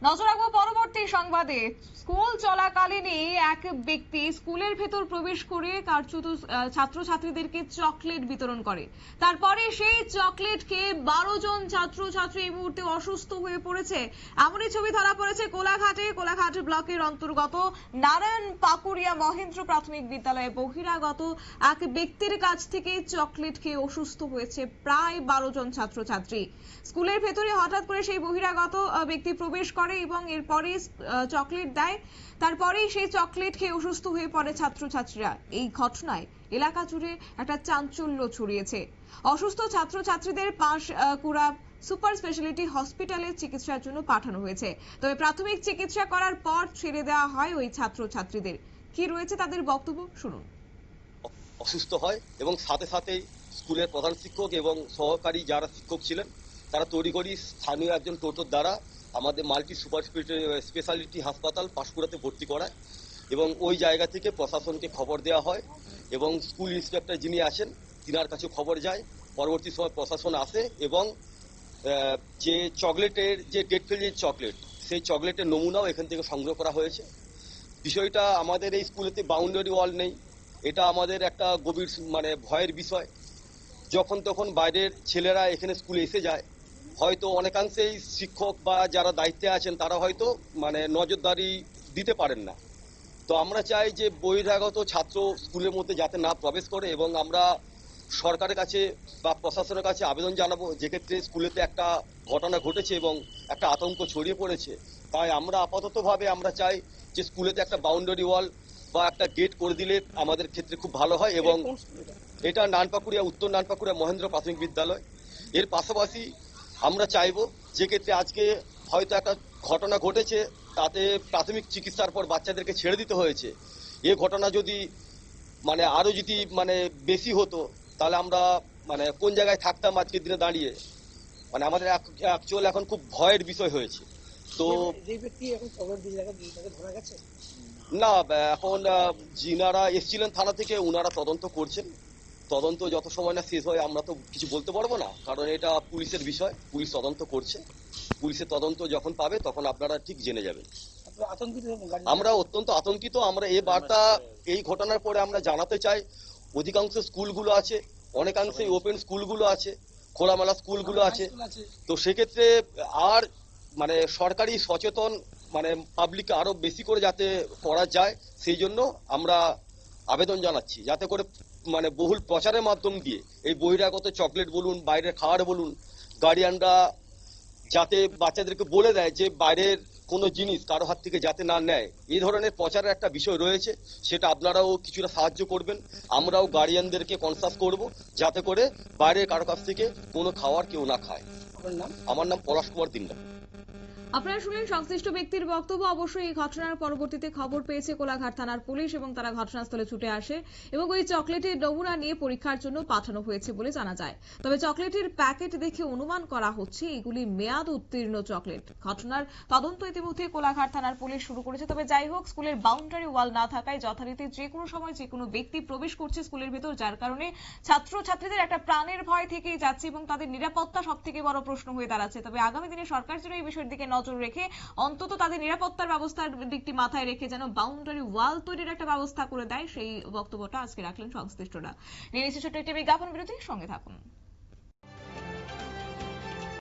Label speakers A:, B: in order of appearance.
A: নজর রাখবো পরবর্তী সংবাদে। স্কুল চলাকালীনই এক ব্যক্তি স্কুলের ভেতর প্রবেশ করে কার্যত ছাত্রছাত্রীদেরকে চকলেট বিতরণ করে। তারপরে সেই চকলেট খেয়ে 12 জন ছাত্রছাত্রী এই মুহূর্তে অসুস্থ হয়ে পড়েছে। এমনই ছবি ধরা পড়েছে কোলাঘাট ব্লকের অন্তর্গত নারায়ণ পাকুড়িয়া মহেন্দ্র প্রাথমিক বিদ্যালয়ে। বহিরাগত এক ব্যক্তির কাছ থেকে চকলেট খেয়ে অসুস্থ হয়েছে প্রায় 12 জন ছাত্রছাত্রী। স্কুলের ভেতরে হঠাৎ করে সেই বহিরাগত ব্যক্তি প্রবেশ করে এবং এরপরে চকলেট দেয়। তারপরেই সেই চকলেট খেয়ে অসুস্থ হয়ে পড়ে ছাত্রছাত্রীরা। এই ঘটনায় এলাকা জুড়ে একটা চাঞ্চল্য ছড়িয়েছে। অসুস্থ ছাত্রছাত্রীদের পাঁশকুড়া সুপার স্পেশালিটি হসপিটালে চিকিৎসার জন্য পাঠানো হয়েছে। তবে প্রাথমিক চিকিৎসা করার পর ছেড়ে দেওয়া হয় ওই ছাত্রছাত্রীদের। কি রয়েছে তাদের বক্তব্য, শুনুন।
B: অসুস্থ হয় এবং সাথে সাথে স্কুলের প্রধান শিক্ষক এবং সহকারী যারা শিক্ষক ছিলেন তারা তড়িঘড়ি স্থানীয় একজন টোটোর দ্বারা আমাদের মাল্টি সুপার স্পেশালিটি হাসপাতাল পাঁশকুড়াতে ভর্তি করায় এবং ওই জায়গা থেকে প্রশাসনকে খবর দেওয়া হয় এবং স্কুল ইন্সপেক্টর যিনি আছেন তিনার কাছে খবর যায়। পরবর্তী সময় প্রশাসন আসে এবং যে চকলেটের যে ডেট ফেলির চকলেট সেই চকলেটের নমুনাও এখান থেকে সংগ্রহ করা হয়েছে। বিষয়টা আমাদের এই স্কুলেতে বাউন্ডারি ওয়াল নেই, এটা আমাদের একটা গভীর ভয়ের বিষয়। যখন তখন বাইরের ছেলেরা এখানে স্কুলে এসে যায়, হয়তো অনেকাংশেই শিক্ষক বা যারা দায়িত্বে আছেন তারা হয়তো নজরদারি দিতে পারেন না। তো আমরা চাই যে বহিরাগত ছাত্র স্কুলের মধ্যে যাতে না প্রবেশ করে এবং আমরা সরকারের কাছে বা প্রশাসনের কাছে আবেদন জানাবো, যেক্ষেত্রে স্কুলেতে একটা ঘটনা ঘটেছে এবং একটা আতঙ্ক ছড়িয়ে পড়েছে। তাই আমরা আপাততভাবে আমরা চাই যে স্কুলেতে একটা বাউন্ডারি ওয়াল বা একটা গেট করে দিলে আমাদের ক্ষেত্রে খুব ভালো হয়। এবং এটা উত্তর নানপাকুড়িয়া মহেন্দ্র প্রাথমিক বিদ্যালয়। এর পাশাপাশি আমরা চাইবো যে ক্ষেত্রে আজকে হয়তো একটা ঘটনা ঘটেছে, তাতে প্রাথমিক চিকিৎসার পর বাচ্চাদেরকে ছেড়ে দিতে হয়েছে। এই ঘটনা যদি আরো যদি বেশি হতো তাহলে আমরা কোন জায়গায় থাকতাম আজকের দিনে দাঁড়িয়ে। আমাদের অ্যাকচুয়াল এখন খুব ভয়ের বিষয় হয়েছে। তো না, এখন যিনারা এসেছিলেন থানা থেকে উনারা তদন্ত করছেন। তদন্ত যত সময় না শেষ হয় আমরা তো কিছু বলতে পারবো না, কারণ এটা পুলিশের বিষয়। পুলিশ তদন্ত করছে, পুলিশের তদন্ত যখন পাবে তখন আপনারা ঠিক জেনে যাবেন। আমরা অত্যন্ত আতঙ্কিত। আমরা এই বার্তা এই ঘটনার পরে আমরা জানাতে চাই। অধিকাংশ স্কুলগুলো আছে, অনেকাংশে ওপেন স্কুলগুলো আছে, খোলামেলা স্কুলগুলো আছে। তো সেক্ষেত্রে আর সরকারি সচেতন পাবলিক আরো বেশি করে যাতে করা যায়, সেই জন্য আমরা আবেদন জানাচ্ছি যাতে করে বহুল প্রচারের মাধ্যম দিয়ে এই বহিরাগত চকলেট বলুন, বাইরের খাবার বলুন, গার্ডিয়ানরা যাতে বাচ্চাদেরকে বলে দেয় যে বাইরের কোনো জিনিস কারো হাত থেকে যাতে না নেয়। এই ধরনের প্রচারের একটা বিষয় রয়েছে, সেটা আপনারাও কিছুটা সাহায্য করবেন। আমরাও গার্ডিয়ানদেরকে কনসাস করব যাতে করে বাইরের কারো কাছ থেকে কোনো খাবার কেউ না খায়। আমার নাম পলাশ কুমার দিন্ডা।
A: আপনারা শুনলেন সংশ্লিষ্ট ব্যক্তির বক্তব্য। অবশ্যই এই ঘটনার পরবর্তীতে খবর পেয়েছে কোলাঘাট থানার পুলিশ এবং তারা ঘটনাস্থলে ছুটে আসে এবং ওই চকলেটের নমুনা নিয়ে পরীক্ষার জন্য পাঠানো হয়েছে বলে জানা যায়। তবে চকলেটের প্যাকেট দেখে অনুমান করা হচ্ছে এগুলি মেয়াদ উত্তীর্ণ চকলেট। ঘটনার তদন্ত ইতিমধ্যে কোলাঘাট থানার পুলিশ শুরু করেছে। তবে যাই হোক, স্কুলের বাউন্ডারি ওয়াল না থাকায় যথারীতি যে কোনো সময় যে কোনো ব্যক্তি প্রবেশ করছে স্কুলের ভেতর, যার কারণে ছাত্রছাত্রীদের একটা প্রাণের ভয় থেকেই যাচ্ছে এবং তাদের নিরাপত্তা সব থেকে বড় প্রশ্ন হয়ে দাঁড়াচ্ছে। তবে আগামী দিনে সরকার যেন এই বিষয়ের দিকে নজর রেখে অন্তত তাদের নিরাপত্তার ব্যবস্থার দিকটি মাথায় রেখে যেন বাউন্ডারি ওয়াল তৈরির একটা ব্যবস্থা করে দেয়, সেই বক্তব্যটা আজকে রাখলেন সংশ্লিষ্টরা। নিয়ে নিচ্ছে ছোট্ট একটি বিজ্ঞাপন বিরতি, সঙ্গে থাকুন।